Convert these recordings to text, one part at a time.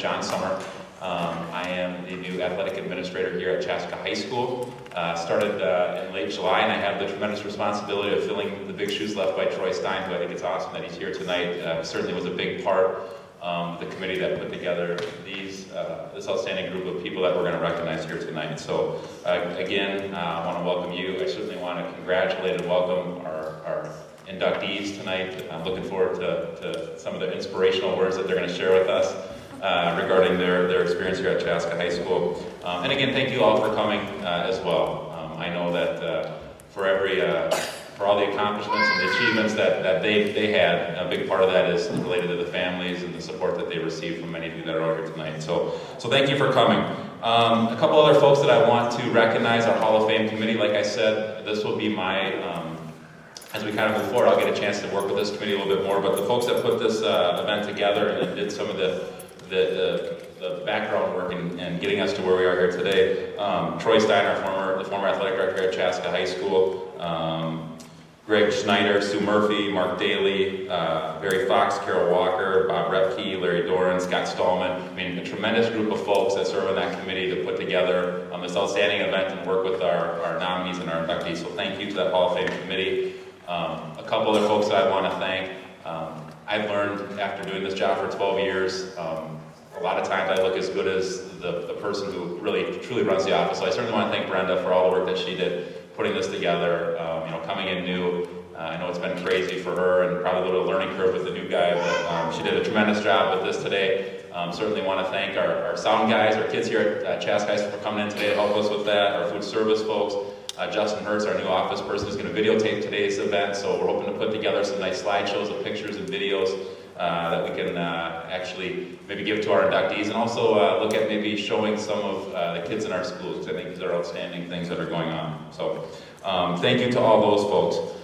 John Sommer. I am the new athletic administrator here at Chaska High School. Started in late July, and I have the tremendous responsibility of filling the big shoes left by Troy Stein, who I think it's awesome that he's here tonight. Certainly was a big part of the committee that put together this outstanding group of people that we're going to recognize here tonight. So again, I want to welcome you. I certainly want to congratulate and welcome our inductees tonight. I'm looking forward to some of the inspirational words that they're going to share with us regarding their experience here at Chaska High School. And again, thank you all for coming as well. I know that for all the accomplishments and the achievements that they had, a big part of that is related to the families and the support that they received from many of you that are out here tonight. So thank you for coming. A couple other folks that I want to recognize, our Hall of Fame committee. Like I said, this will be my, as we kind of move forward, I'll get a chance to work with this committee a little bit more, but the folks that put this event together and did some of the background work and getting us to where we are here today. Troy Stein, the former athletic director at Chaska High School. Greg Schneider, Sue Murphy, Mark Daly, Barry Fox, Carol Walker, Bob Repke, Larry Doran, Scott Stallman. I mean, a tremendous group of folks that serve on that committee to put together this outstanding event and work with our nominees and our inductees. So thank you to that Hall of Fame committee. A couple other folks that I want to thank. I've learned after doing this job for 12 years, a lot of times I look as good as the person who really truly runs the office. So I certainly want to thank Brenda for all the work that she did putting this together, coming in new. I know it's been crazy for her and probably a little learning curve with the new guy, but she did a tremendous job with this today. Certainly want to thank our sound guys, our kids here at Chaska for coming in today to help us with that, our food service folks. Justin Hertz, our new office person, is going to videotape today's event, so we're hoping to put together some nice slideshows of pictures and videos that we can actually maybe give to our inductees, and also look at maybe showing some of the kids in our schools, because I think these are outstanding things that are going on. So thank you to all those folks.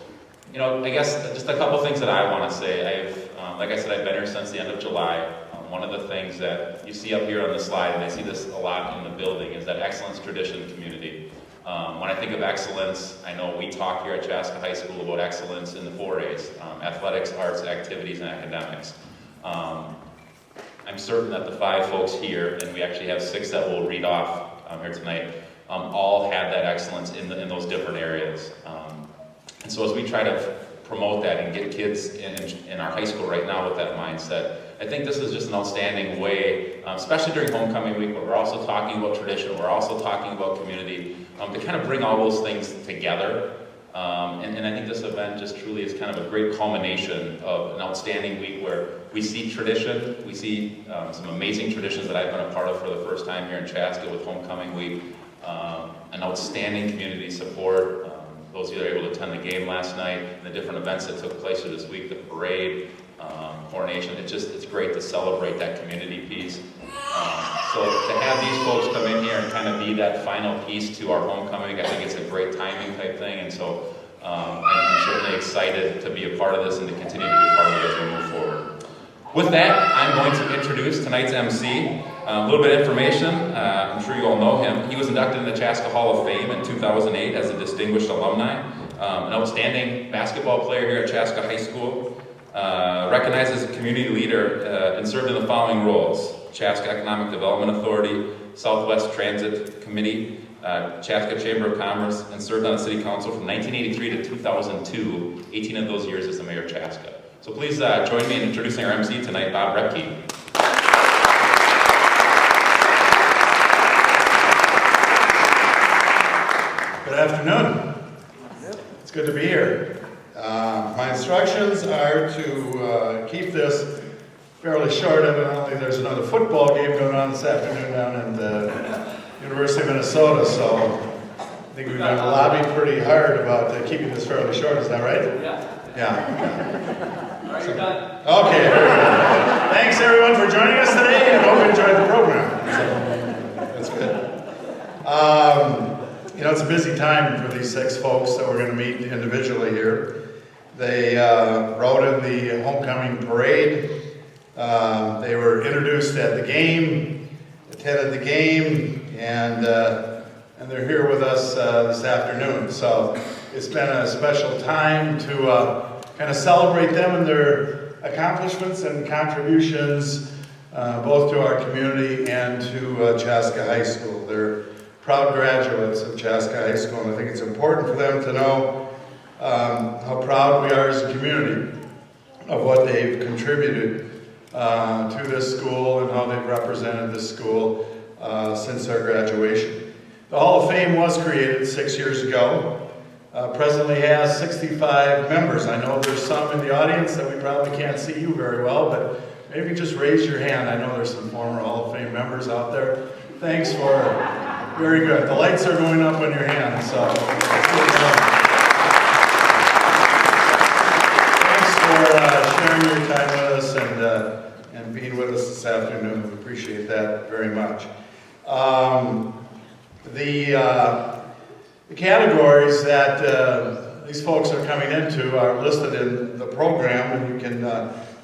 I guess just a couple things that I want to say. Like I said, I've been here since the end of July. One of the things that you see up here on the slide, and I see this a lot in the building, is that excellence, tradition, community. When I think of excellence, I know we talk here at Chaska High School about excellence in the 4 A's, athletics, arts, activities, and academics. I'm certain that the 5 folks here, and we actually have 6 that we'll read off here tonight, all had that excellence in those different areas. And so as we try to promote that and get kids in our high school right now with that mindset, I think this is just an outstanding way, especially during homecoming week, where we're also talking about tradition, we're also talking about community, to kind of bring all those things together. And I think this event just truly is kind of a great culmination of an outstanding week where we see tradition, we see some amazing traditions that I've been a part of for the first time here in Chaska with homecoming week, an outstanding community support. Those of you that were able to attend the game last night, the different events that took place here this week, the parade, coronation, it's great to celebrate that community piece. So to have these folks come in here and kind of be that final piece to our homecoming, I think it's a great timing type thing, and so I'm certainly excited to be a part of this and to continue to be a part of it as we move forward. With that, I'm going to introduce tonight's MC. A little bit of information, I'm sure you all know him. He was inducted in the Chaska Hall of Fame in 2008 as a distinguished alumni, an outstanding basketball player here at Chaska High School, recognized as a community leader and served in the following roles: Chaska Economic Development Authority, Southwest Transit Committee, Chaska Chamber of Commerce, and served on the City Council from 1983 to 2002, 18 of those years as the Mayor of Chaska. So please join me in introducing our MC tonight, Bob Repke. Good afternoon. It's good to be here. My instructions are to keep this fairly short. Evidently, there's another football game going on this afternoon down at the University of Minnesota, so I think we've got to lobby pretty hard about keeping this fairly short. Is that right? Yeah. All right, you're done. Okay, very good. Thanks everyone for joining us today, and hope you enjoyed the program. That's good. It's a busy time for these 6 folks that we're going to meet individually here. They rode in the homecoming parade. They were introduced at the game, attended the game, and they're here with us this afternoon. So it's been a special time to kind of celebrate them and their accomplishments and contributions both to our community and to Chaska High School. They're proud graduates of Chaska High School, and I think it's important for them to know how proud we are as a community of what they've contributed to this school and how they've represented this school since our graduation. The Hall of Fame was created 6 years ago. Presently has 65 members. I know there's some in the audience that we probably can't see you very well, but maybe just raise your hand. I know there's some former Hall of Fame members out there. Thanks for, very good. The lights are going up on your hand, so that's good to know. Thanks for sharing your time with us and being with us this afternoon. We appreciate that very much. The categories that these folks are coming into are listed in the program, and you can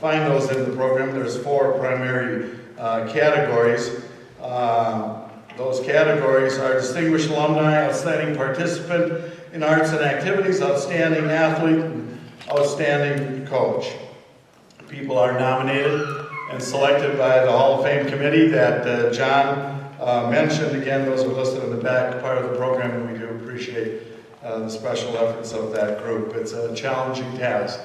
find those in the program. There's 4 primary categories. Those categories are Distinguished Alumni, Outstanding Participant in Arts and Activities, Outstanding Athlete, and Outstanding Coach. People are nominated and selected by the Hall of Fame committee that John mentioned. Again, those are listed in the back part of the program, and we do appreciate the special efforts of that group. It's a challenging task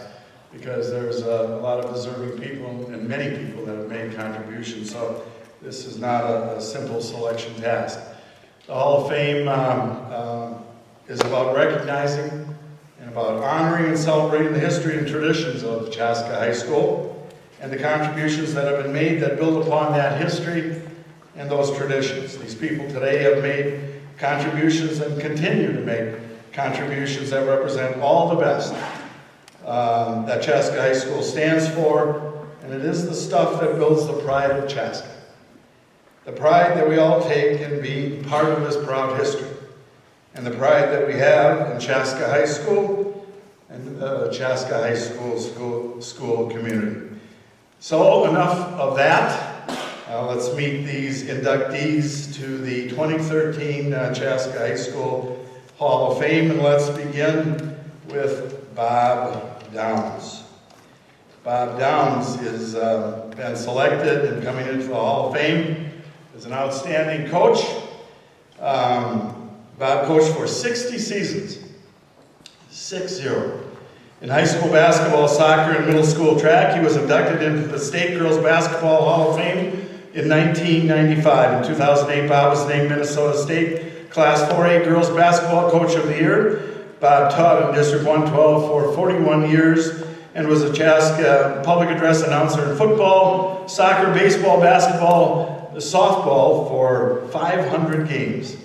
because there's a lot of deserving people and many people that have made contributions, so this is not a simple selection task. The Hall of Fame is about recognizing and about honoring and celebrating the history and traditions of Chaska High School and the contributions that have been made that build upon that history and those traditions. These people today have made contributions and continue to make contributions that represent all the best that Chaska High School stands for, and it is the stuff that builds the pride of Chaska. The pride that we all take in being part of this proud history, and the pride that we have in Chaska High School and the Chaska High School community. So enough of that. Let's meet these inductees to the 2013 Chaska High School Hall of Fame, and let's begin with Bob Downs. Bob Downs has been selected and coming into the Hall of Fame as an outstanding coach. Bob coached for 60 seasons, 6-0. In high school basketball, soccer, and middle school track, he was inducted into the State Girls Basketball Hall of Fame in 1995. In 2008, Bob was named Minnesota State Class 4A Girls Basketball Coach of the Year. Bob taught in District 112 for 41 years and was a Chaska public address announcer in football, soccer, baseball, basketball, softball for 500 games.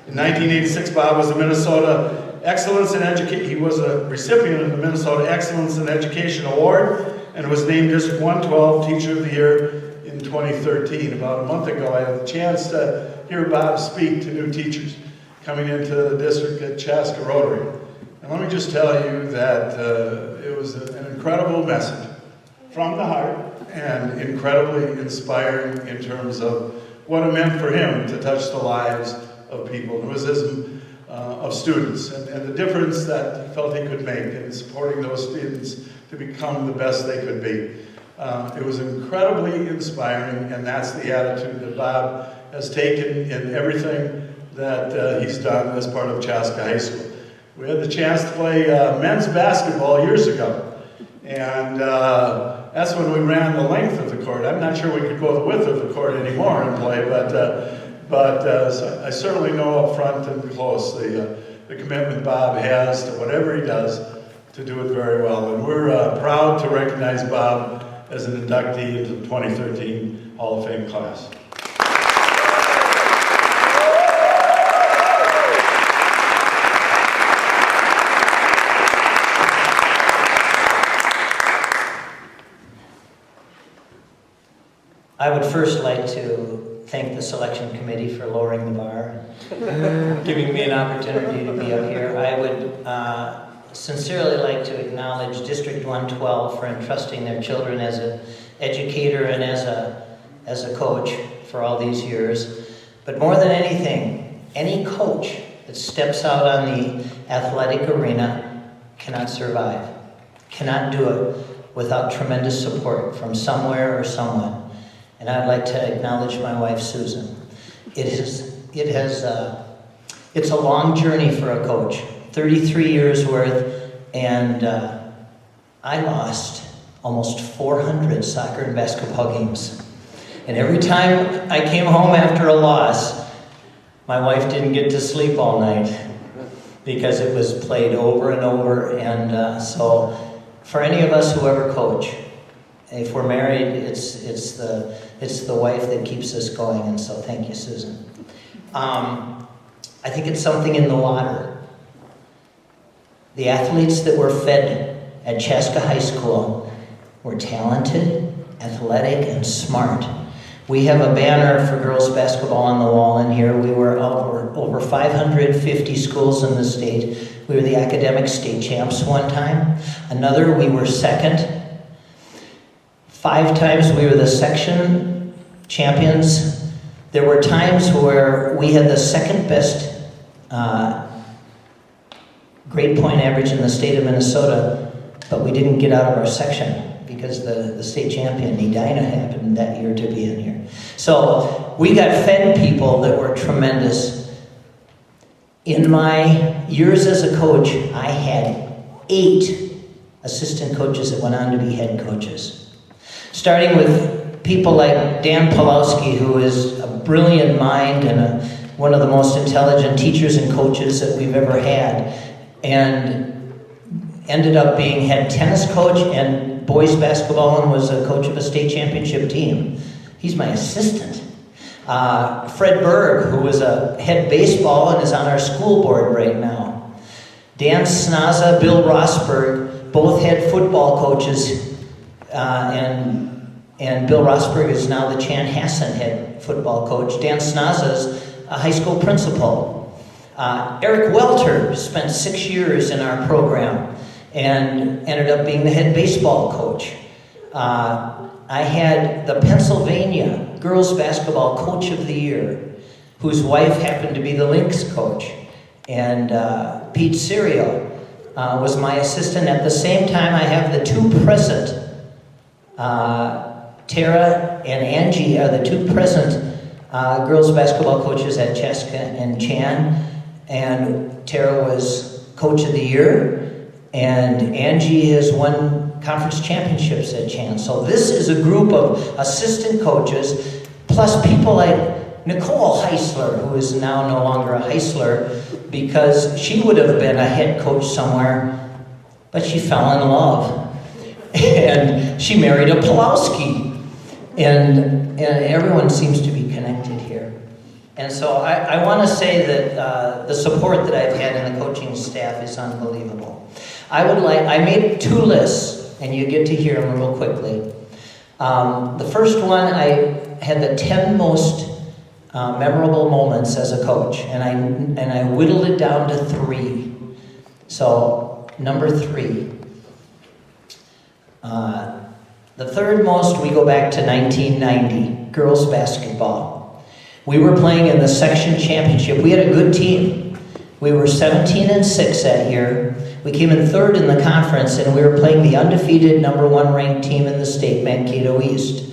In 1986, Bob was a Minnesota Excellence in Education. He was a recipient of the Minnesota Excellence in Education Award and was named District 112 Teacher of the Year in 2013. About a month ago, I had a chance to hear Bob speak to new teachers coming into the district at Chaska Rotary. And let me just tell you that it was an incredible message from the heart and incredibly inspiring in terms of what it meant for him to touch the lives of people. It was of students and the difference that he felt he could make in supporting those students to become the best they could be. It was incredibly inspiring, and that's the attitude that Bob has taken in everything that he's done as part of Chaska High School. We had the chance to play men's basketball years ago, and that's when we ran the length of the court. I'm not sure we could go the width of the court anymore and play, but so I certainly know up front and close the commitment Bob has to whatever he does to do it very well. And we're proud to recognize Bob as an inductee into the 2013 Hall of Fame class. I would first like to thank the selection committee for lowering the bar and giving me an opportunity to be up here. I would sincerely like to acknowledge District 112 for entrusting their children as an educator and as a coach for all these years. But more than anything, any coach that steps out on the athletic arena cannot survive, cannot do it without tremendous support from somewhere or someone. And I'd like to acknowledge my wife, Susan. It's a long journey for a coach, 33 years worth, and I lost almost 400 soccer and basketball games. And every time I came home after a loss, my wife didn't get to sleep all night because it was played over and over. And so for any of us who ever coach, if we're married, it's the wife that keeps us going. And so thank you, Susan. I think it's something in the water. The athletes that were fed at Chaska High School were talented, athletic, and smart. We have a banner for girls basketball on the wall in here. We were over 550 schools in the state. We were the academic state champs one time. Another, we were second. 5 times we were the section champions. There were times where we had the second best grade point average in the state of Minnesota, but we didn't get out of our section because the state champion, Edina, happened that year to be in here. So we got fed people that were tremendous. In my years as a coach, I had 8 assistant coaches that went on to be head coaches. Starting with people like Dan Palowski, who is a brilliant mind and one of the most intelligent teachers and coaches that we've ever had, and ended up being head tennis coach and boys basketball and was a coach of a state championship team. He's my assistant. Fred Berg, who was a head baseball and is on our school board right now. Dan Snaza, Bill Rosberg, both head football coaches, and Bill Rosberg is now the Chan Hansen head football coach. Dan Snaza's a high school principal. Erik Welter spent 6 years in our program and ended up being the head baseball coach. I had the Pennsylvania girls basketball coach of the year, whose wife happened to be the Lynx coach. And Pete Serio was my assistant. At the same time, I have the 2 present. Tara and Angie are the 2 present girls basketball coaches at Chaska and Chan. And Tara was coach of the year, and Angie has won conference championships at Chan. So this is a group of assistant coaches, plus people like Nicole Heisler, who is now no longer a Heisler, because she would have been a head coach somewhere, but she fell in love. And she married a Pelowski. And everyone seems to be connected here. And so I want to say that the support that I've had in the coaching staff is unbelievable. I made 2 lists, and you get to hear them real quickly. The first one, I had the 10 most memorable moments as a coach, and I whittled it down to 3. So, number 3. The third most, we go back to 1990, girls basketball. We were playing in the section championship. We had a good team. We were 17-6 that year. We came in 3rd in the conference, and we were playing the undefeated number 1 ranked team in the state, Mankato East.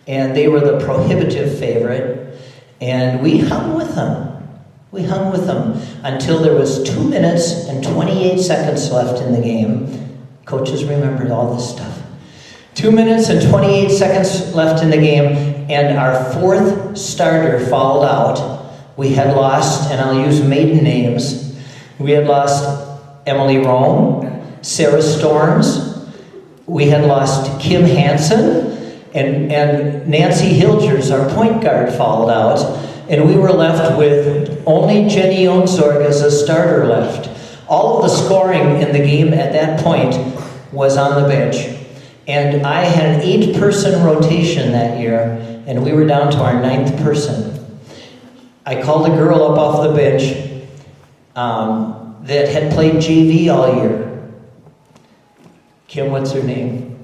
And they were the prohibitive favorite, and we hung with them. We hung with them until there was 2 minutes and 28 seconds left in the game. Coaches remembered all this stuff. 2 minutes and 28 seconds left in the game, and our 4th starter fouled out. We had lost, and I'll use maiden names, we had lost Emily Rome, Sarah Storms, we had lost Kim Hansen, and Nancy Hilgers, our point guard, fouled out, and we were left with only Jenny Onsorg as a starter left. All of the scoring in the game at that point was on the bench. And I had an 8-person rotation that year, and we were down to our 9th person. I called a girl up off the bench that had played JV all year. Kim, what's her name?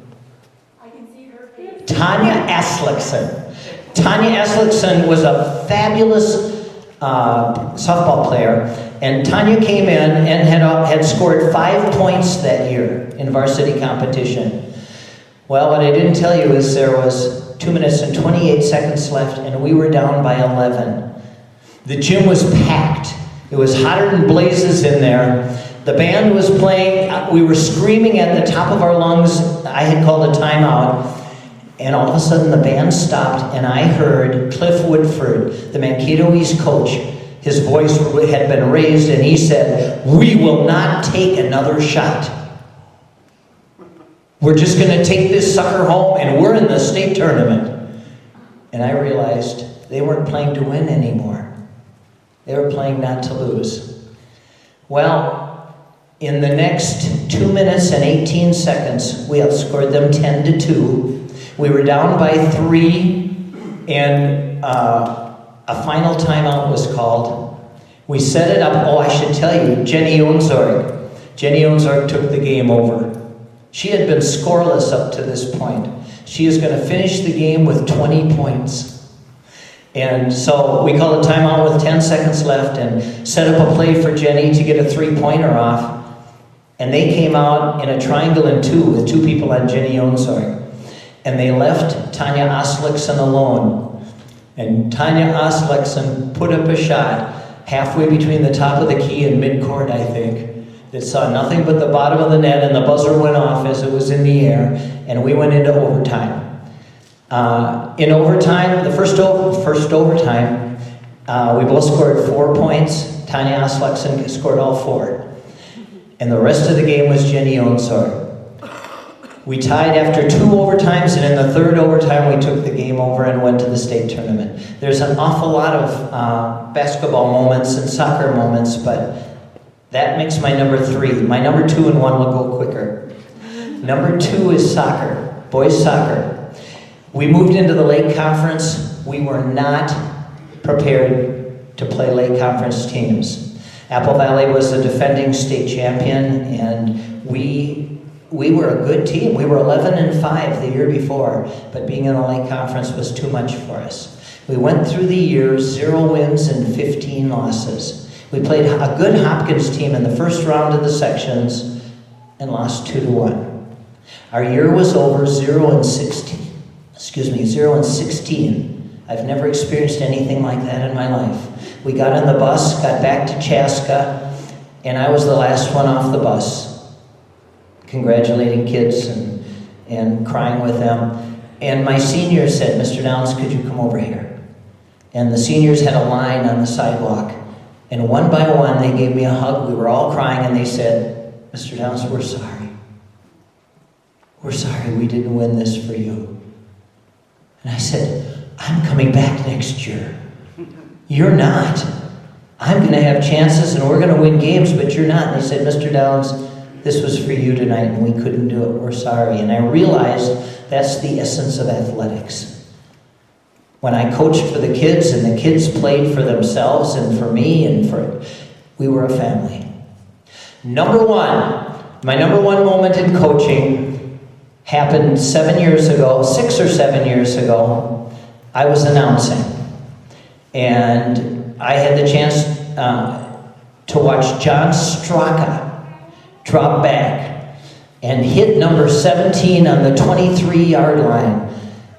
I can see her face. Tanya Aslickson. Tanya Aslickson was a fabulous softball player, and Tanya came in and had scored 5 points that year in varsity competition. Well, what I didn't tell you is there was 2 minutes and 28 seconds left, and we were down by 11. The gym was packed. It was hotter than blazes in there. The band was playing. We were screaming at the top of our lungs. I had called a timeout. And all of a sudden the band stopped, and I heard Cliff Woodford, the Mankato East coach. His voice had been raised, and he said, "We will not take another shot. We're just going to take this sucker home, and we're in the state tournament." And I realized they weren't playing to win anymore. They were playing not to lose. Well, in the next 2 minutes and 18 seconds, we outscored them 10-2. We were down by 3, and a final timeout was called. We set it up. Oh, I should tell you, Jenny Onsorg took the game over. She had been scoreless up to this point. She is going to finish the game with 20 points. And so we called a timeout with 10 seconds left and set up a play for Jenny to get a 3-pointer off. And they came out in a triangle and 2 with 2 people on Jenny Onsorg. And they left Tanya Oslickson alone. And Tanya Oslickson put up a shot halfway between the top of the key and midcourt, I think, that saw nothing but the bottom of the net, and the buzzer went off as it was in the air, and we went into overtime. In overtime, the first overtime, we both scored 4 points. Tanya Oslickson scored all 4. And the rest of the game was Jenny Onsorg. We tied after 2 overtimes, and in the 3rd overtime, we took the game over and went to the state tournament. There's an awful lot of basketball moments and soccer moments, but that makes my number 3. My number 2 and 1 will go quicker. Number 2 is soccer, boys soccer. We moved into the Lake Conference. We were not prepared to play Lake Conference teams. Apple Valley was the defending state champion, and we were a good team. We were 11-5 the year before, but being in the Lake Conference was too much for us. We went through the year 0 wins and 15 losses. We played a good Hopkins team in the first round of the sections and lost 2-1. Our year was over 0-16. I've never experienced anything like that in my life. We got on the bus, got back to Chaska, and I was the last one off the bus, congratulating kids and crying with them. And my seniors said, "Mr. Downs, could you come over here?" And the seniors had a line on the sidewalk. And one by one, they gave me a hug. We were all crying, and they said, "Mr. Downs, we're sorry. We're sorry we didn't win this for you." And I said, "I'm coming back next year. You're not. I'm going to have chances, and we're going to win games, but you're not." And they said, "Mr. Downs, this was for you tonight, and we couldn't do it. We're sorry." And I realized that's the essence of athletics. When I coached for the kids, and the kids played for themselves and for me, we were a family. Number 1, my number 1 moment in coaching happened 6 or 7 years ago. I was announcing, and I had the chance to watch John Straka drop back and hit number 17 on the 23-yard line.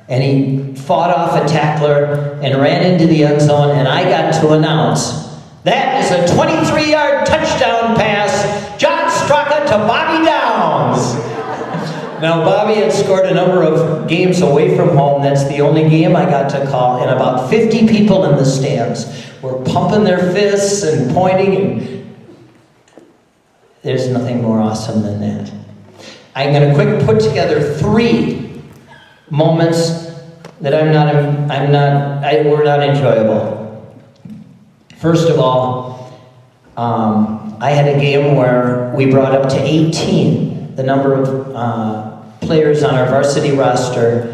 And he fought off a tackler and ran into the end zone, and I got to announce, "That is a 23-yard touchdown pass, John Straka to Bobby Downs." Now, Bobby had scored a number of games away from home. That's the only game I got to call, and about 50 people in the stands were pumping their fists and pointing, and there's nothing more awesome than that. I'm going to quick put together 3 moments that were not enjoyable. First of all, I had a game where we brought up to 18 the number of players on our varsity roster.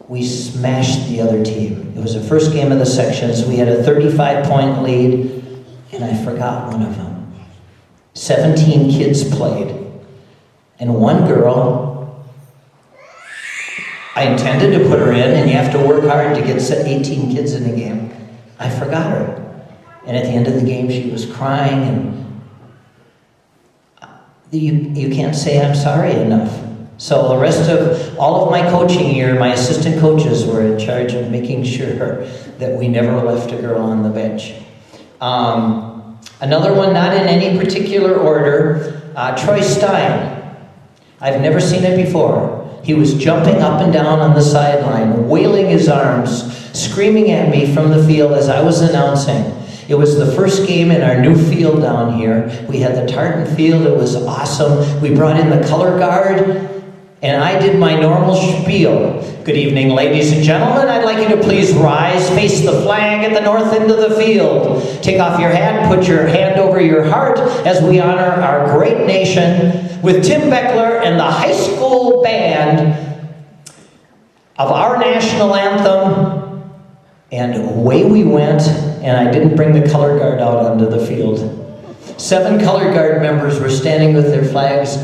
We smashed the other team. It was the first game of the sections. We had a 35-point lead, and I forgot one of them. 17 kids played, and one girl, I intended to put her in, and you have to work hard to get 18 kids in the game. I forgot her. And at the end of the game, she was crying, and you can't say I'm sorry enough. So the rest of all of my coaching year, my assistant coaches were in charge of making sure that we never left a girl on the bench. Another one, not in any particular order, Troy Stein. I've never seen it before. He was jumping up and down on the sideline, wailing his arms, screaming at me from the field as I was announcing. It was the first game in our new field down here. We had the tartan field. It was awesome. We brought in the color guard, and I did my normal spiel. Good evening, ladies and gentlemen. I'd like you to please rise, face the flag at the north end of the field. Take off your hat, put your hand over your heart as we honor our great nation with Tim Beckler and the high school band of our national anthem. And away we went, and I didn't bring the color guard out onto the field. 7 color guard members were standing with their flags,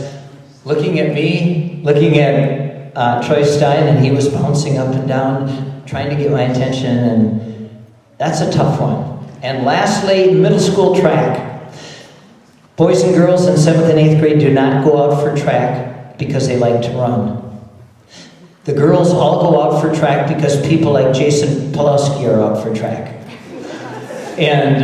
looking at me, looking at Troy Stein, and he was bouncing up and down, trying to get my attention, and that's a tough one. And lastly, middle school track. Boys and girls in 7th and 8th grade do not go out for track because they like to run. The girls all go out for track because people like Jason Pelowski are out for track. And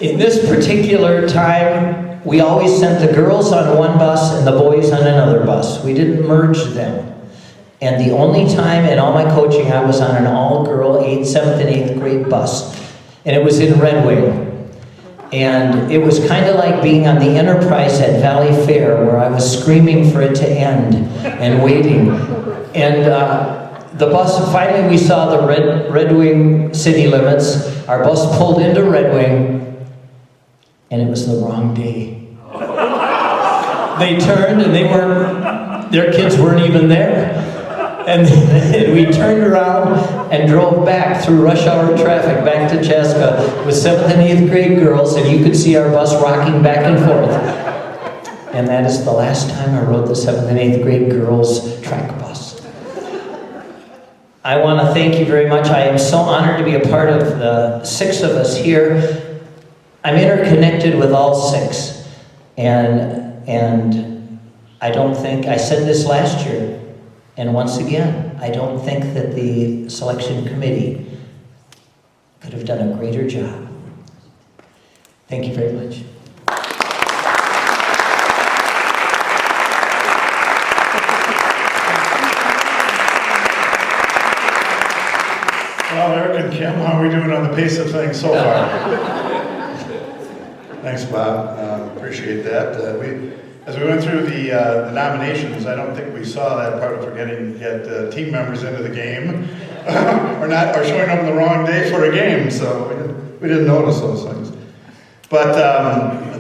in this particular time, we always sent the girls on one bus and the boys on another bus. We didn't merge them. And the only time in all my coaching I was on an all-girl 7th and 8th grade bus. And it was in Red Wing. And it was kind of like being on the Enterprise at Valley Fair, where I was screaming for it to end and waiting. And the bus, finally we saw the Red Wing city limits. Our bus pulled into Red Wing, and it was the wrong day. They turned, and their kids weren't even there. And we turned around and drove back through rush hour traffic back to Chaska with 7th and 8th grade girls, and you could see our bus rocking back and forth. And that is the last time I rode the 7th and 8th grade girls track bus. I want to thank you very much. I am so honored to be a part of the 6 of us here. I'm interconnected with all 6. And I don't think, I said this last year, and once again, I don't think that the selection committee could have done a greater job. Thank you very much. Well, Erik and Kim, how are we doing on the pace of things so far? Thanks, Bob. Appreciate that. As we went through the nominations, I don't think we saw that part of forgetting to get team members into the game, or showing up on the wrong day for a game. So we didn't notice those things. But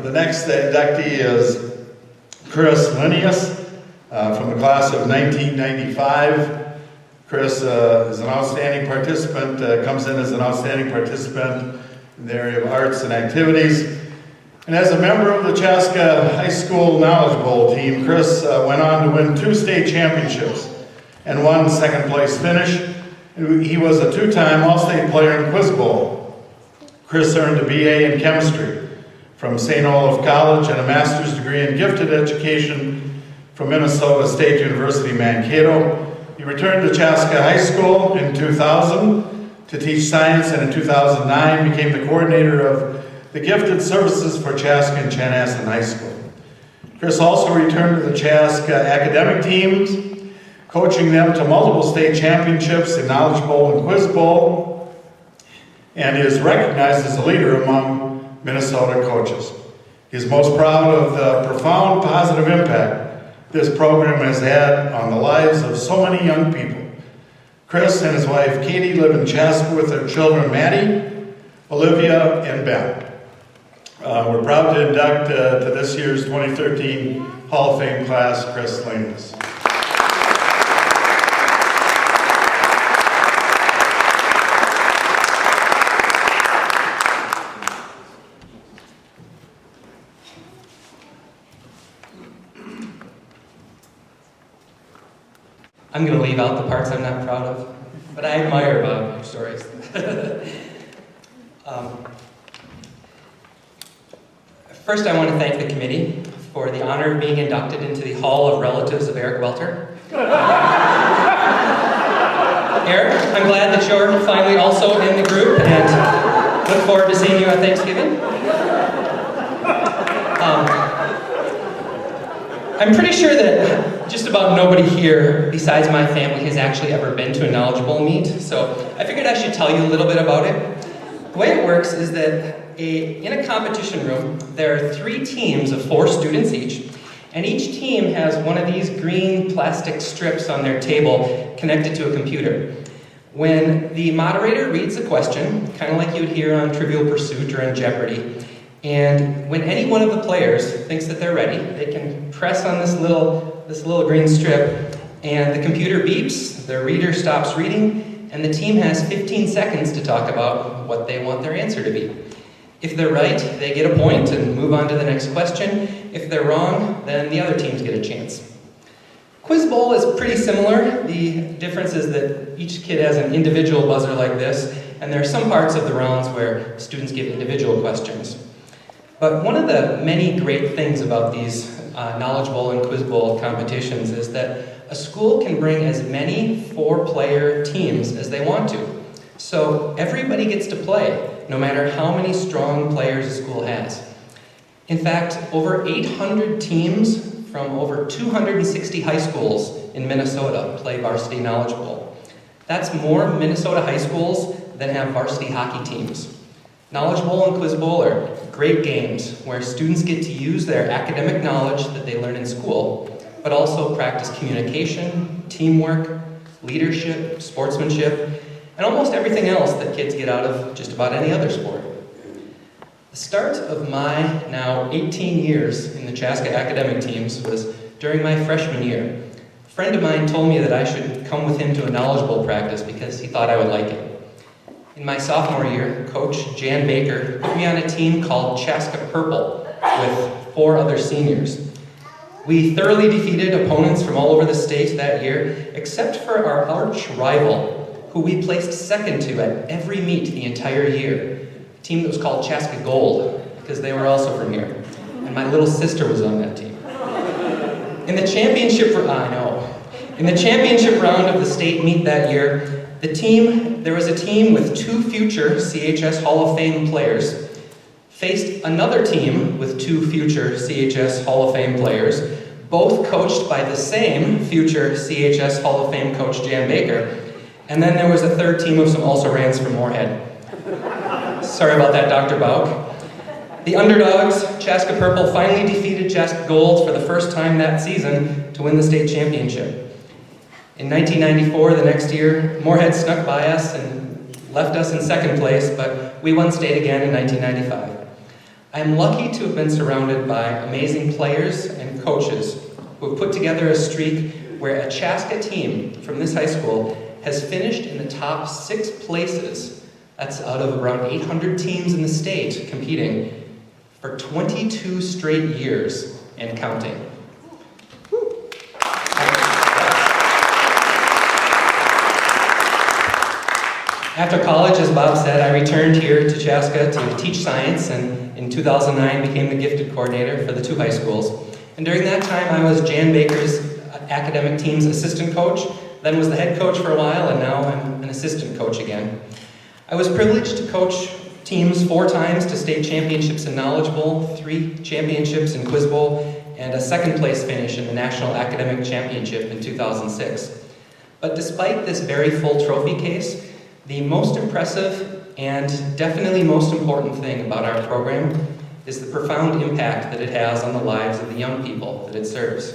the next inductee is Chris Lennius from the class of 1995. Chris is an outstanding participant. Comes in as an outstanding participant in the area of arts and activities. And as a member of the Chaska High School Knowledge Bowl team, Chris went on to win 2 state championships and 1 second-place finish. He was a 2-time All-State player in Quiz Bowl. Chris earned a BA in chemistry from St. Olaf College and a master's degree in gifted education from Minnesota State University, Mankato. He returned to Chaska High School in 2000 to teach science, and in 2009 became the coordinator of the Gifted Services for Chaska and Chanhassen High School. Chris also returned to the Chaska academic teams, coaching them to multiple state championships in Knowledge Bowl and Quiz Bowl, and is recognized as a leader among Minnesota coaches. He is most proud of the profound positive impact this program has had on the lives of so many young people. Chris and his wife Katie live in Chaska with their children Maddie, Olivia, and Ben. We're proud to induct to this year's 2013 Hall of Fame class, Chris Lenius. I'm going to leave out the parts I'm not proud of, but I admire Bob, your stories. First, I want to thank the committee for the honor of being inducted into the Hall of Relatives of Erik Welter. Erik, I'm glad that you're finally also in the group, and look forward to seeing you at Thanksgiving. I'm pretty sure that just about nobody here, besides my family, has actually ever been to a knowledgeable meet, so I figured I should tell you a little bit about it. The way it works is that in a competition room, there are 3 teams of 4 students each, and each team has one of these green plastic strips on their table connected to a computer. When the moderator reads a question, kind of like you would hear on Trivial Pursuit or in Jeopardy, and when any one of the players thinks that they're ready, they can press on this little green strip, and the computer beeps, the reader stops reading, and the team has 15 seconds to talk about what they want their answer to be. If they're right, they get a point and move on to the next question. If they're wrong, then the other teams get a chance. Quiz Bowl is pretty similar. The difference is that each kid has an individual buzzer like this, and there are some parts of the rounds where students give individual questions. But one of the many great things about these Knowledge Bowl and Quiz Bowl competitions is that a school can bring as many 4-player teams as they want to. So everybody gets to play, no matter how many strong players a school has. In fact, over 800 teams from over 260 high schools in Minnesota play Varsity Knowledge Bowl. That's more Minnesota high schools than have varsity hockey teams. Knowledge Bowl and Quiz Bowl are great games where students get to use their academic knowledge that they learn in school, but also practice communication, teamwork, leadership, sportsmanship, and almost everything else that kids get out of just about any other sport. The start of my now 18 years in the Chaska academic teams was during my freshman year. A friend of mine told me that I should come with him to a Knowledge Bowl practice because he thought I would like it. In my sophomore year, Coach Jan Baker put me on a team called Chaska Purple with 4 other seniors. We thoroughly defeated opponents from all over the state that year, except for our arch rival, who we placed second to at every meet the entire year. A team that was called Chaska Gold, because they were also from here. And my little sister was on that team. In the championship round of the state meet that year, there was a team with 2 future CHS Hall of Fame players, faced another team with 2 future CHS Hall of Fame players, both coached by the same future CHS Hall of Fame coach Jan Baker, and then there was a 3rd team of some also-rans from Moorhead. Sorry about that, Dr. Bauk. The underdogs, Chaska Purple, finally defeated Chaska Gold for the first time that season to win the state championship. In 1994, the next year, Moorhead snuck by us and left us in 2nd place, but we won state again in 1995. I am lucky to have been surrounded by amazing players and coaches who have put together a streak where a Chaska team from this high school has finished in the top 6 places. That's out of around 800 teams in the state competing for 22 straight years and counting. After college, as Bob said, I returned here to Chaska to teach science, and in 2009 became the gifted coordinator for the 2 high schools. And during that time, I was Jan Baker's academic team's assistant coach, then was the head coach for a while, and now I'm an assistant coach again. I was privileged to coach teams 4 times to state championships in Knowledge Bowl, 3 championships in Quiz Bowl, and a 2nd place finish in the National Academic Championship in 2006. But despite this very full trophy case, the most impressive and definitely most important thing about our program is the profound impact that it has on the lives of the young people that it serves.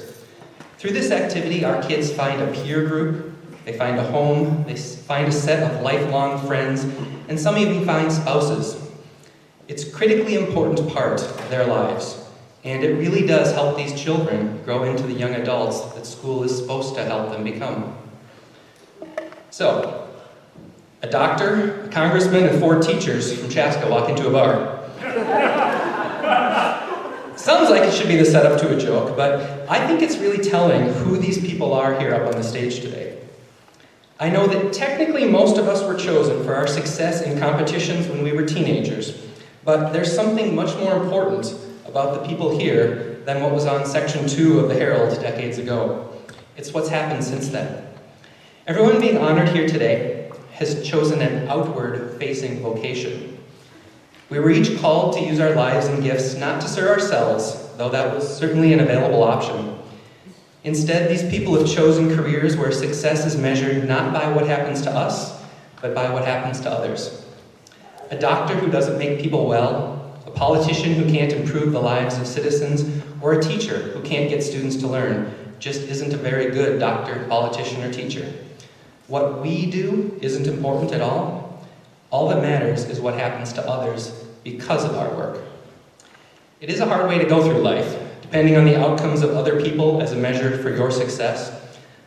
Through this activity, our kids find a peer group, they find a home, they find a set of lifelong friends, and some even find spouses. It's a critically important part of their lives, and it really does help these children grow into the young adults that school is supposed to help them become. So, a doctor, a congressman, and 4 teachers from Chaska walk into a bar. Sounds like it should be the setup to a joke, but I think it's really telling who these people are here up on the stage today. I know that technically most of us were chosen for our success in competitions when we were teenagers, but there's something much more important about the people here than what was on Section 2 of the Herald decades ago. It's what's happened since then. Everyone being honored here today has chosen an outward-facing vocation. We were each called to use our lives and gifts not to serve ourselves, though that was certainly an available option. Instead, these people have chosen careers where success is measured not by what happens to us, but by what happens to others. A doctor who doesn't make people well, a politician who can't improve the lives of citizens, or a teacher who can't get students to learn just isn't a very good doctor, politician, or teacher. What we do isn't important at all. All that matters is what happens to others because of our work. It is a hard way to go through life, depending on the outcomes of other people as a measure for your success.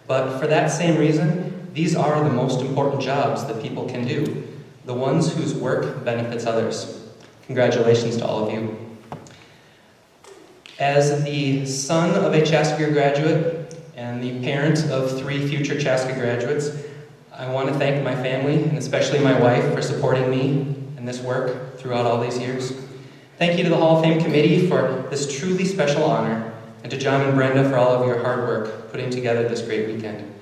But for that same reason, these are the most important jobs that people can do, the ones whose work benefits others. Congratulations to all of you. As the son of a Chaska graduate and the parent of 3 future Chaska graduates, I want to thank my family, and especially my wife, for supporting me in this work throughout all these years. Thank you to the Hall of Fame Committee for this truly special honor, and to John and Brenda for all of your hard work putting together this great weekend.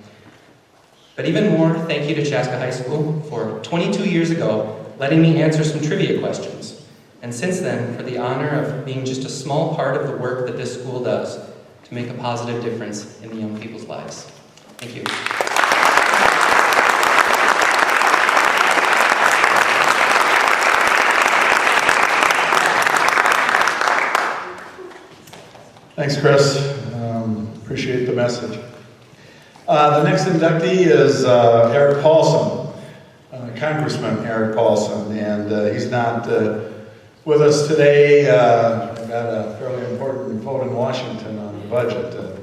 But even more, thank you to Chaska High School for 22 years ago letting me answer some trivia questions, and since then for the honor of being just a small part of the work that this school does to make a positive difference in the young people's lives. Thank you. Thanks, Chris. Appreciate the message. The next inductee is Erik Paulson, Congressman Erik Paulson, and he's not with us today. I've got a fairly important vote in Washington on the budget,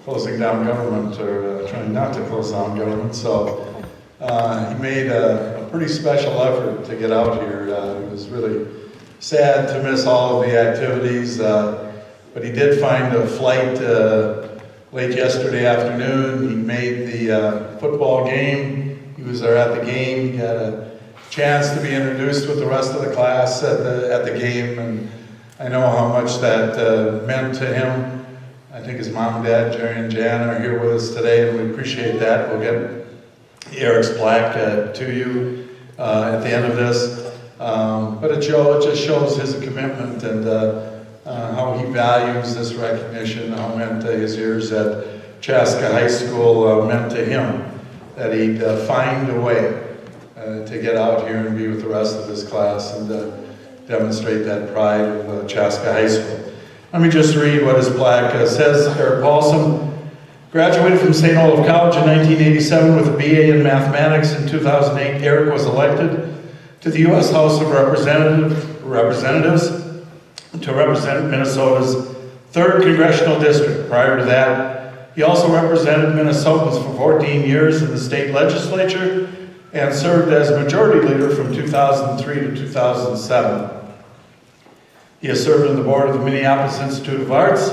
closing down government, or trying not to close down government, so he made a pretty special effort to get out here. It was really sad to miss all of the activities, but he did find a flight late yesterday afternoon. He made the football game. He was there at the game. He had a chance to be introduced with the rest of the class at the game, and I know how much that meant to him. I think his mom, dad, Jerry, and Jan are here with us today, and we appreciate that. We'll get Erik's plaque to you at the end of this. But it just shows his commitment and how he values this recognition, how meant his years at Chaska High School meant to him, that he'd find a way to get out here and be with the rest of his class and demonstrate that pride of Chaska High School. Let me just read what his plaque says. Erik Paulson graduated from St. Olaf College in 1987 with a BA in mathematics. In 2008, Erik was elected to the U.S. House of Representatives to represent Minnesota's 3rd Congressional District. Prior to that, he also represented Minnesotans for 14 years in the state legislature and served as Majority Leader from 2003 to 2007. He has served on the board of the Minneapolis Institute of Arts,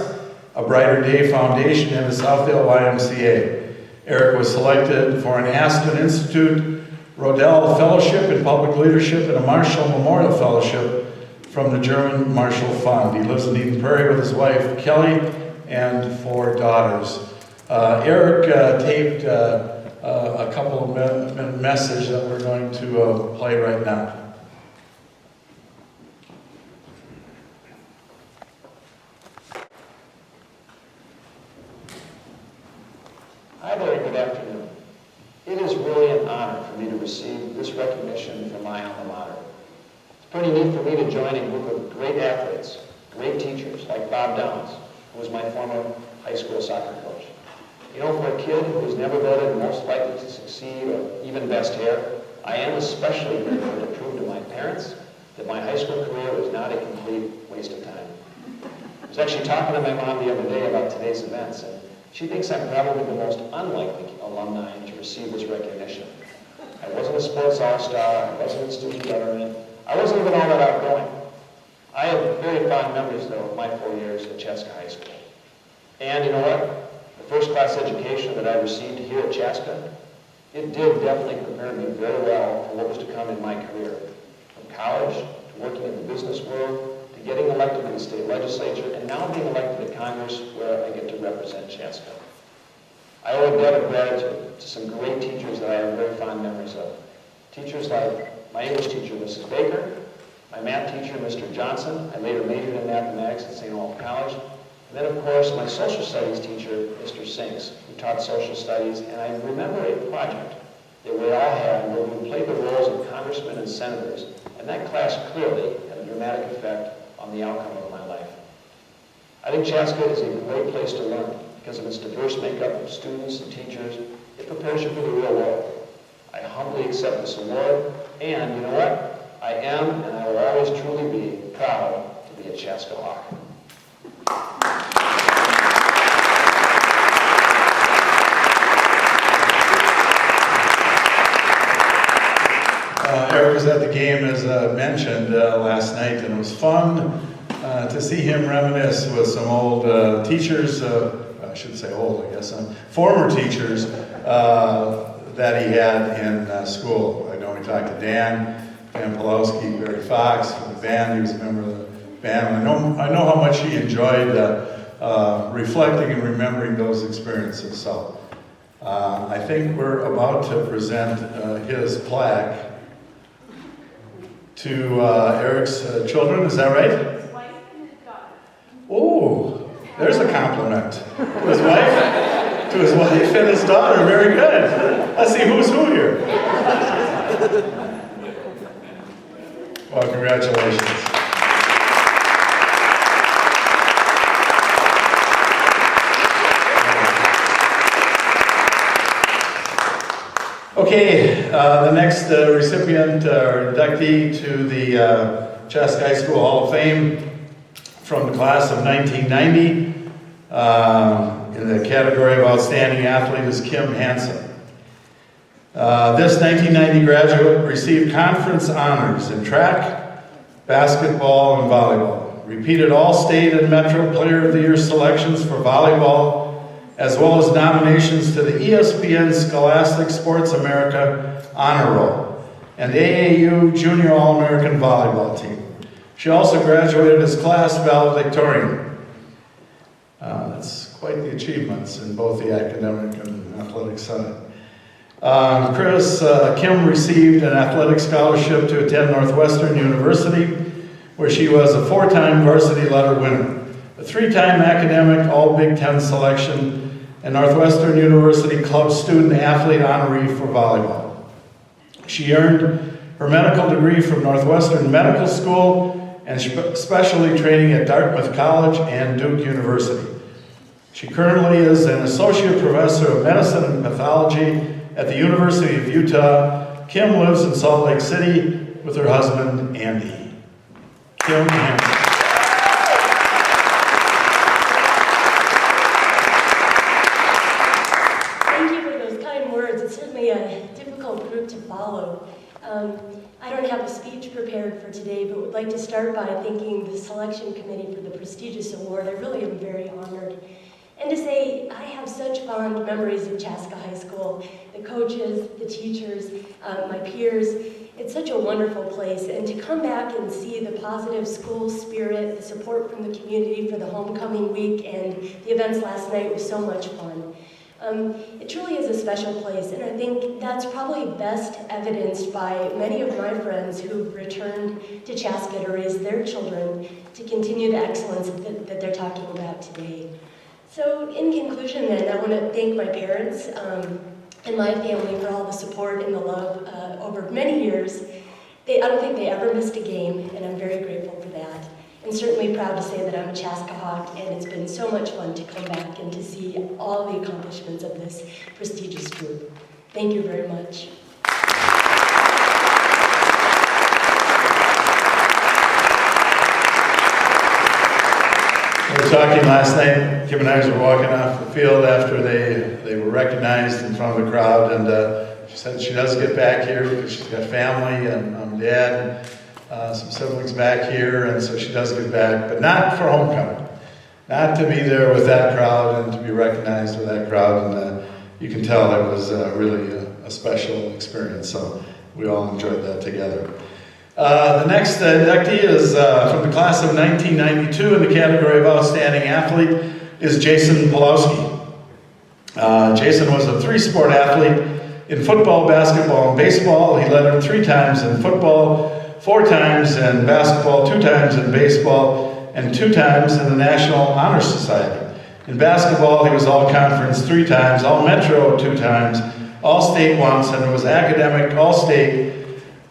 a Brighter Day Foundation, and the Southdale YMCA. Erik was selected for an Aspen Institute Rodel Fellowship in Public Leadership and a Marshall Memorial Fellowship from the German Marshall Fund. He lives in Eden Prairie with his wife, Kelly, and 4 daughters. Erik taped a couple of minute message that we're going to play right now. Hi there, good afternoon. It is really an honor for me to receive this recognition from my alma mater. It's pretty neat for me to join a group of great athletes, great teachers like Bob Downs, who was my former high school soccer coach. You know, for a kid who was never voted most likely to succeed or even best hair, I am especially grateful to prove to my parents that my high school career was not a complete waste of time. I was actually talking to my mom the other day about today's events, and she thinks I'm probably the most unlikely alumni to receive this recognition. I wasn't a sports all-star, I wasn't in student government, I wasn't even all that outgoing. I have very fond memories, though, of my 4 years at Chaska High School. And you know what? The first-class education that I received here at Chaska, it did definitely prepare me very well for what was to come in my career. From college, to working in the business world, to to getting elected to the state legislature, and now being elected to Congress, where I get to represent Chaska. I owe a debt of gratitude to some great teachers that I have very fond memories of. Teachers like my English teacher, Mrs. Baker, my math teacher, Mr. Johnson. I later majored in mathematics at St. Olaf College. And then, of course, my social studies teacher, Mr. Sinks, who taught social studies. And I remember a project that we all had where we played the roles of congressmen and senators. And that class clearly had a dramatic effect on the outcome of my life. I think Chaska is a great place to learn because of its diverse makeup of students and teachers. It prepares you for the real world. I humbly accept this award, and you know what? I am, and I will always truly be, proud to be a Chaska Hawk. Erik was at the game, as mentioned, last night, and it was fun to see him reminisce with some old teachers, I should say old, I guess, former teachers that he had in school. I know he talked to Dan Palowski, Barry Fox, from the band. He was a member of the band. I know how much he enjoyed reflecting and remembering those experiences. So I think we're about to present his plaque to Erik's children. Is that right? His wife and his daughter. Oh, there's a compliment. To his wife and his daughter. Very good. Let's see who's who here. Well, congratulations. Okay, the next recipient or inductee to the Chaska High School Hall of Fame from the class of 1990 in the category of Outstanding Athlete is Kim Hansen. This 1990 graduate received conference honors in track, basketball, and volleyball. Repeated all state and Metro Player of the Year selections for volleyball, as well as nominations to the ESPN Scholastic Sports America Honor Roll and AAU Junior All-American Volleyball Team. She also graduated as class valedictorian. That's quite the achievements in both the academic and athletic side. Kim received an athletic scholarship to attend Northwestern University, where she was a 4-time varsity letter winner, a 3-time academic All-Big Ten selection, and Northwestern University Club Student Athlete Honoree for volleyball. She earned her medical degree from Northwestern Medical School and specialty training at Dartmouth College and Duke University. She currently is an associate professor of medicine and pathology at the University of Utah. Kim lives in Salt Lake City with her husband, Andy. Kim Hansen. A difficult group to follow. I don't have a speech prepared for today, but would like to start by thanking the selection committee for the prestigious award. I really am very honored. And to say, I have such fond memories of Chaska High School, the coaches, the teachers, my peers. It's such a wonderful place, and to come back and see the positive school spirit, the support from the community for the homecoming week, and the events last night was so much fun. It truly is a special place, and I think that's probably best evidenced by many of my friends who've returned to Chaska to raise their children to continue the excellence that they're talking about today. So in conclusion then, I want to thank my parents and my family for all the support and the love over many years. I don't think they ever missed a game, and I'm very grateful for that. And certainly proud to say that I'm a Chaska Hawk, and it's been so much fun to come back and to see all the accomplishments of this prestigious group. Thank you very much. We were talking last night, Kim and I were walking off the field after they were recognized in front of the crowd, and she said she does get back here because she's got family and mom and dad, some siblings back here, and so she does get back, but not for homecoming. Not to be there with that crowd and to be recognized with that crowd, and you can tell it was really a special experience, so we all enjoyed that together. The next inductee is from the class of 1992 in the category of Outstanding Athlete is Jason Pelowski. Jason was a three-sport athlete in football, basketball, and baseball. He led him 3 times in football, 4 times in basketball, 2 times in baseball, and 2 times in the National Honor Society. In basketball, he was All-Conference 3 times, All-Metro 2 times, All-State once, and was Academic All-State.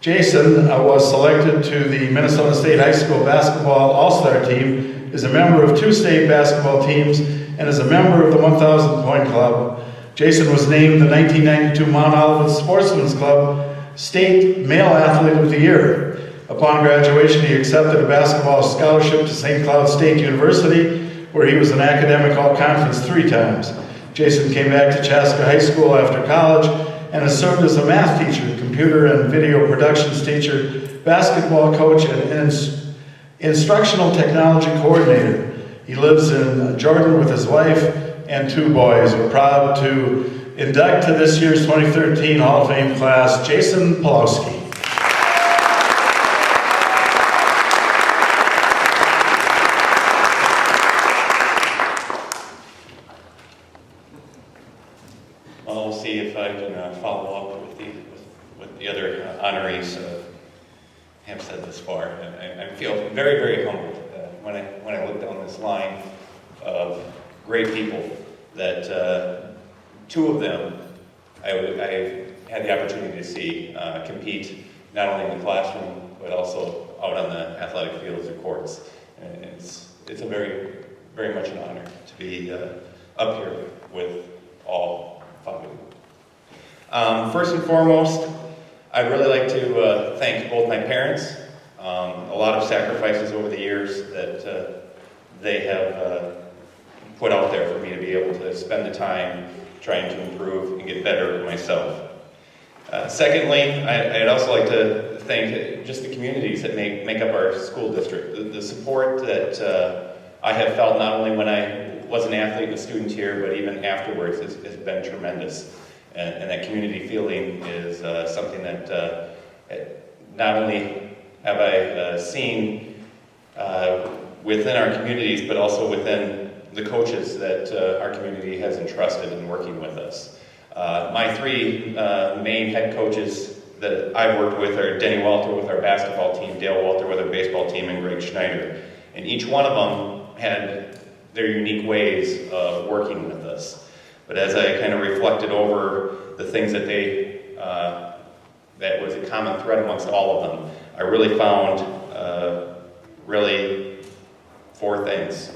Jason was selected to the Minnesota State High School Basketball All-Star Team, is a member of 2 state basketball teams, and is a member of the 1,000 Point Club. Jason was named the 1992 Mount Olivet Sportsman's Club State Male Athlete of the Year. Upon graduation, he accepted a basketball scholarship to St. Cloud State University, where he was an academic all-conference 3 times. Jason came back to Chaska High School after college and has served as a math teacher, computer and video productions teacher, basketball coach, and instructional technology coordinator. He lives in Jordan with his wife and 2 boys. We're proud to induct to this year's 2013 Hall of Fame class, Jason Palowski. Well, we'll see if I can follow up with the other honorees have said this far. I feel very, very humbled when I look down this line of great people that 2 of them I had the opportunity to see compete not only in the classroom but also out on the athletic fields or courts. And it's a very, very much an honor to be up here with all 5 of you. First and foremost, I'd really like to thank both my parents. A lot of sacrifices over the years that they have put out there for me to be able to spend the time trying to improve and get better myself. Secondly, I'd also like to thank just the communities that make up our school district. The support that I have felt not only when I was an athlete and a student here, but even afterwards has been tremendous. And that community feeling is something that not only have I seen within our communities, but also within the coaches that our community has entrusted in working with us. My 3 main head coaches that I've worked with are Denny Welter with our basketball team, Dale Welter with our baseball team, and Greg Schneider. And each one of them had their unique ways of working with us. But as I kind of reflected over the things that that was a common thread amongst all of them, I really found really 4 things.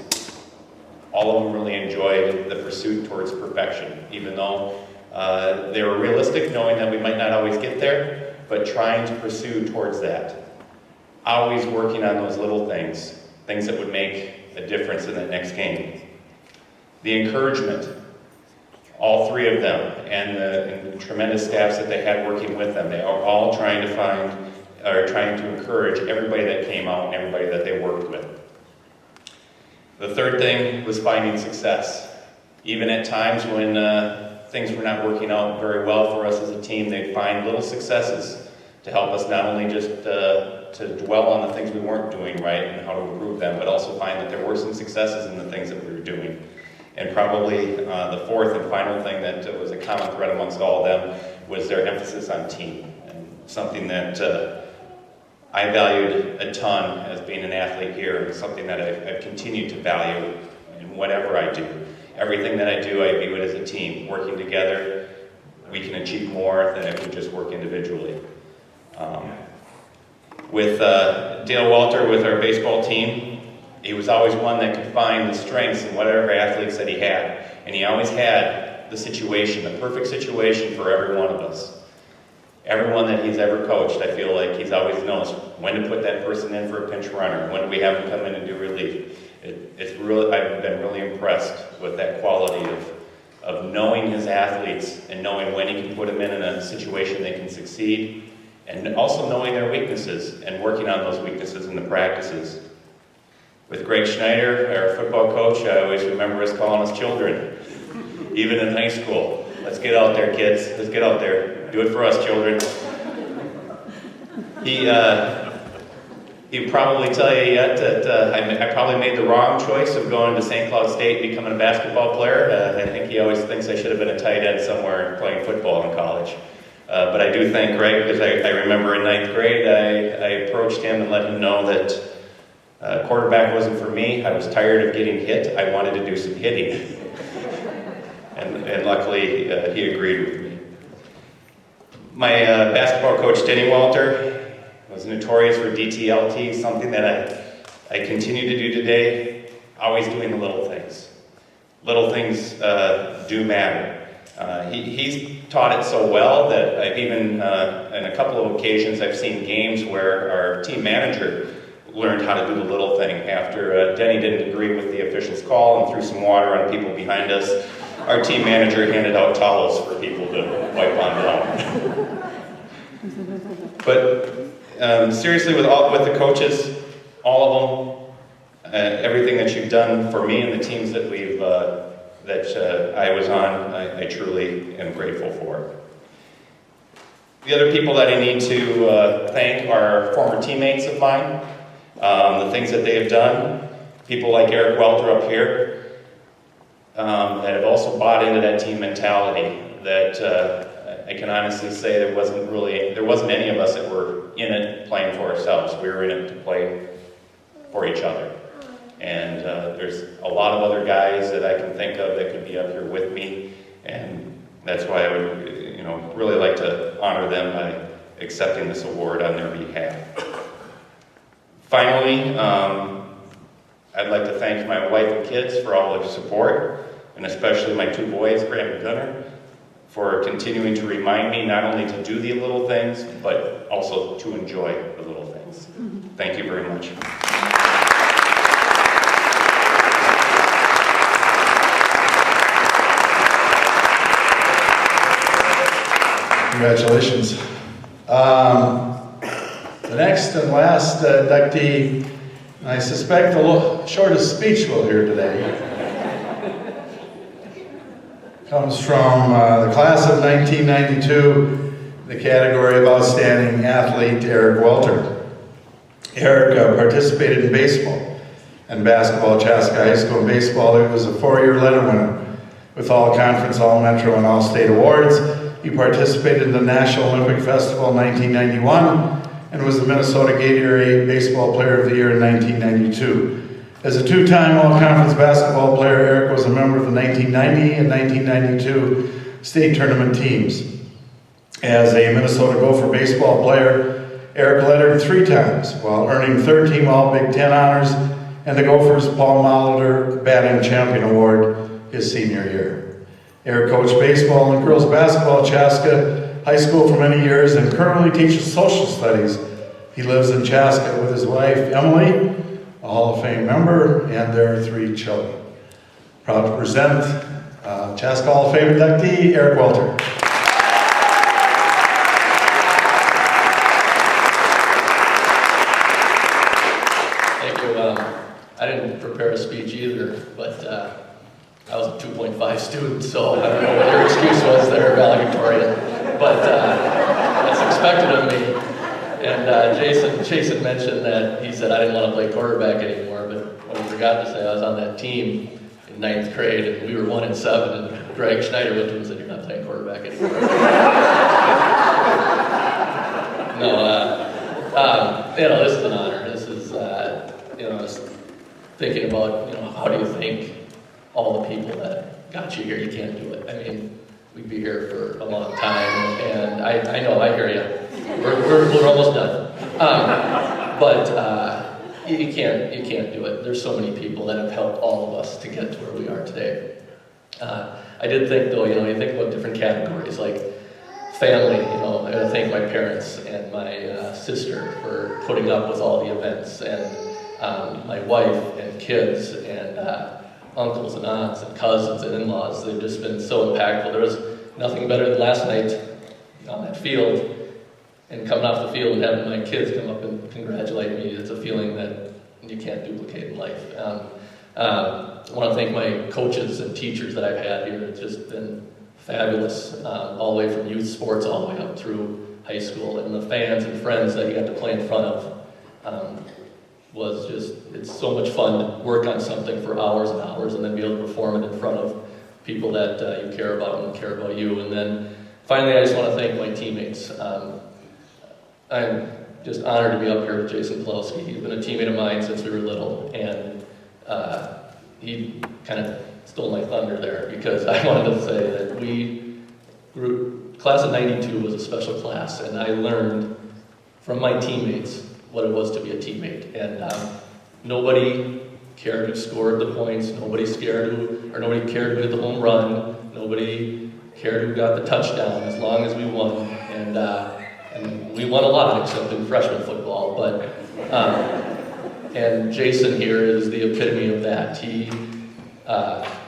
All of them really enjoyed the pursuit towards perfection, even though they were realistic, knowing that we might not always get there, but trying to pursue towards that. Always working on those little things that would make a difference in the next game. The encouragement, all 3 of them, and the tremendous staffs that they had working with them, they are all trying to encourage everybody that came out and everybody that they worked with. The third thing was finding success. Even at times when things were not working out very well for us as a team, they'd find little successes to help us not only just to dwell on the things we weren't doing right and how to improve them, but also find that there were some successes in the things that we were doing. And probably the 4th and final thing that was a common thread amongst all of them was their emphasis on team, and something that I valued a ton as being an athlete here, and something that I've continued to value in whatever I do. Everything that I do, I view it as a team. Working together, we can achieve more than if we just work individually. With Dale Welter, with our baseball team, he was always one that could find the strengths in whatever athletes that he had. And he always had the situation, the perfect situation for every one of us. Everyone that he's ever coached, I feel like he's always knows when to put that person in for a pinch runner, when do we have him come in and do relief. I've been really impressed with that quality of knowing his athletes and knowing when he can put them in a situation they can succeed, and also knowing their weaknesses and working on those weaknesses in the practices. With Greg Schneider, our football coach, I always remember us calling us children, even in high school. Let's get out there, kids. Let's get out there. Do it for us, children. He'd probably tell you yet that I probably made the wrong choice of going to St. Cloud State and becoming a basketball player. I think he always thinks I should have been a tight end somewhere playing football in college. But I do thank Greg, because I remember in 9th grade I approached him and let him know that quarterback wasn't for me. I was tired of getting hit. I wanted to do some hitting. and luckily he agreed with me. My basketball coach, Denny Welter, was notorious for DTLT, something that I continue to do today, always doing the little things. Little things do matter. He's taught it so well that I've even, in a couple of occasions, I've seen games where our team manager learned how to do the little thing. After Denny didn't agree with the official's call and threw some water on people behind us, our team manager handed out towels for people to wipe on down. But seriously, with the coaches, all of them, everything that you've done for me and the teams that I was on, I truly am grateful for. The other people that I need to thank are former teammates of mine, the things that they have done. People like Erik Welter up here that have also bought into that team mentality. That I can honestly say there wasn't any of us that were in it playing for ourselves. We were in it to play for each other. And there's a lot of other guys that I can think of that could be up here with me, and that's why I would, really like to honor them by accepting this award on their behalf. Finally, I'd like to thank my wife and kids for all their support, and especially my 2 boys, Graham and Gunnar, for continuing to remind me not only to do the little things, but also to enjoy the little things. Thank you very much. Congratulations. The next and last inductee, I suspect the shortest speech we'll hear today, comes from the class of 1992, the category of Outstanding Athlete, Erik Welter. Erik participated in baseball and basketball at Chaska High School. In baseball, he was a 4-year letter winner with all conference, all metro, and all state awards. He participated in the National Olympic Festival in 1991 and was the Minnesota Gatorade Baseball Player of the Year in 1992. As a 2-time all-conference basketball player, Erik was a member of the 1990 and 1992 state tournament teams. As a Minnesota Gopher baseball player, Erik lettered 3 times while earning 3rd-team All-Big Ten honors and the Gophers' Paul Molitor Batting Champion Award his senior year. Erik coached baseball and girls basketball at Chaska High School for many years and currently teaches social studies. He lives in Chaska with his wife, Emily, a Hall of Fame member, and their 3 children. Proud to present Chaska Hall of Fame inductee, Erik Welter. Thank you. I didn't prepare a speech either, but I was a 2.5 student, so I don't know what your excuse was there, valedictorian, but that's expected of me. And Jason mentioned that he said I didn't want to play quarterback anymore, but what he forgot to say, I was on that team in 9th grade, and we were 1-7, and Greg Schneider went to him and said, "You're not playing quarterback anymore." No, this is an honor. This is, I was thinking about, how do you thank all the people that got you here? You can't do it. I mean, we'd be here for a long time, and I know, I hear you. We're almost done. But you can't do it. There's so many people that have helped all of us to get to where we are today. I did think, though, you think about different categories, like family. I gotta thank my parents and my sister for putting up with all the events, and my wife and kids and uncles and aunts and cousins and in-laws. They've just been so impactful. There was nothing better than last night on that field and coming off the field and having my kids come up and congratulate me. It's a feeling that you can't duplicate in life. I want to thank my coaches and teachers that I've had here. It's just been fabulous, all the way from youth sports all the way up through high school, and the fans and friends that you got to play in front of. was just, it's so much fun to work on something for hours and hours and then be able to perform it in front of people that you care about and care about you. And then finally, I just want to thank my teammates. I'm just honored to be up here with Jason Pelowski. He's been a teammate of mine since we were little, and he kind of stole my thunder there because I wanted to say that class of '92 was a special class, and I learned from my teammates what it was to be a teammate. And nobody cared who scored the points, nobody cared who hit the home run, nobody cared who got the touchdown, as long as we won. And we won a lot, except in freshman football. But and Jason here is the epitome of that.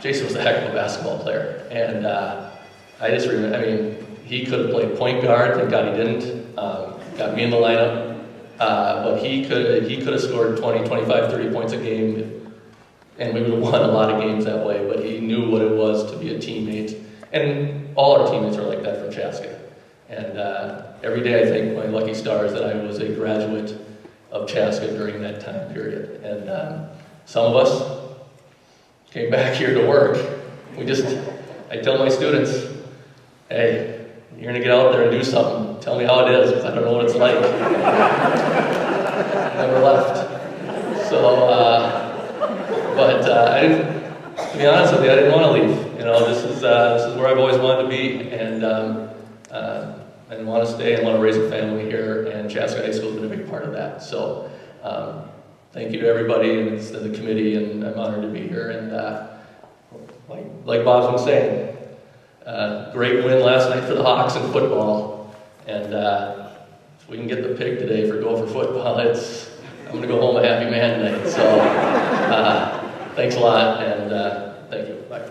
Jason was a heck of a basketball player, and I just remember. I mean, he could have played point guard. Thank God he didn't. Got me in the lineup. But he could have scored 20, 25, 30 points a game, and we would have won a lot of games that way. But he knew what it was to be a teammate, and all our teammates are like that from Chaska. And every day I thank my lucky stars that I was a graduate of Chaska during that time period. And some of us came back here to work. I tell my students, hey, you're gonna get out there and do something. Tell me how it is, because I don't know what it's like. Never left. So, but I didn't. To be honest with you, I didn't want to leave. You know, this is where I've always wanted to be, and want to stay and want to raise a family here. And Chaska High School has been a big part of that. So, thank you to everybody and the committee, and I'm honored to be here. And like Bob's been saying. Great win last night for the Hawks in football, and if we can get the pig today for Gopher football, I'm going to go home a happy man tonight. So thanks a lot, and thank you. Bye.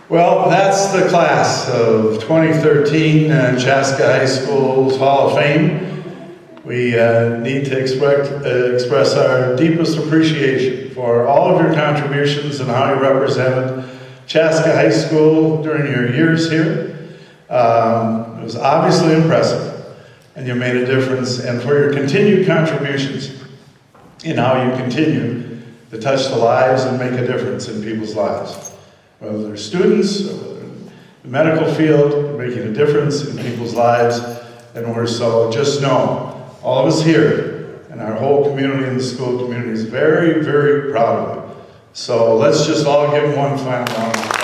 Well, that's the class of 2013 Chaska High School's Hall of Fame. We need to express our deepest appreciation for all of your contributions and how you represented Chaska High School during your years here. It was obviously impressive, and you made a difference, and for your continued contributions in how you continue to touch the lives and make a difference in people's lives. Whether they're students, or whether in the medical field, making a difference in people's lives, and we're so, just know, all of us here and our whole community and the school community is very, very proud of you. So let's just all give them one final round of applause.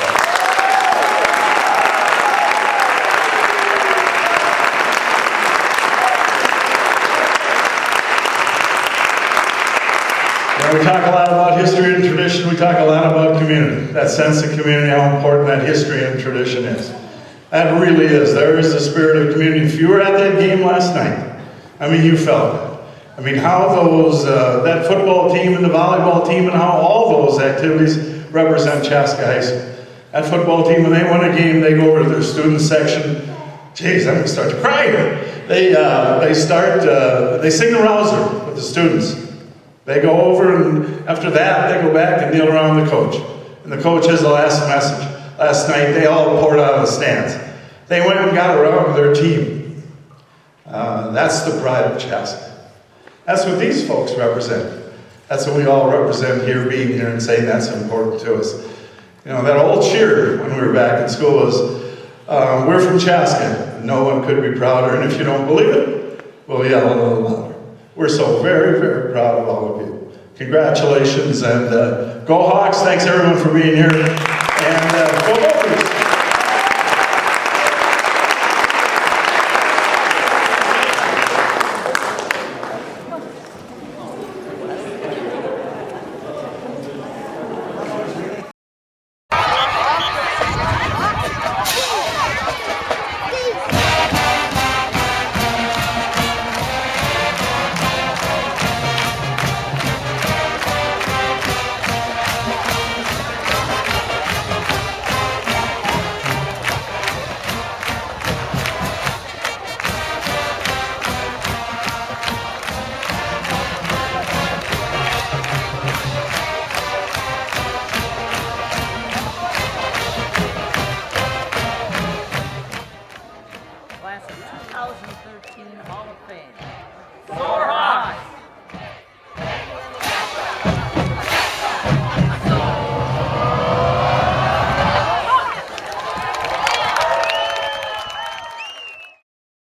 When we talk a lot about history and tradition, we talk a lot about community. That sense of community, how important that history and tradition is. That really is. There is a spirit of community. If you were at that game last night, I mean, you felt it. I mean, how those, that football team and the volleyball team and how all those activities represent Chaska High School. That football team, when they win a game, they go over to their student section. Geez, I'm going to start to cry here. They sing the rouser with the students. They go over, and after that, they go back and kneel around the coach. And the coach has the last message. Last night, they all poured out of the stands. They went and got around with their team. That's the pride of Chaska. That's what these folks represent. That's what we all represent here, being here and saying that's important to us. You know, that old cheer when we were back in school was, we're from Chaska. No one could be prouder, and if you don't believe it, we'll yell a little louder. We're so very, very proud of all of you. Congratulations, and go Hawks. Thanks everyone for being here. And go Gophers. 2013 Hall of Fame. Soar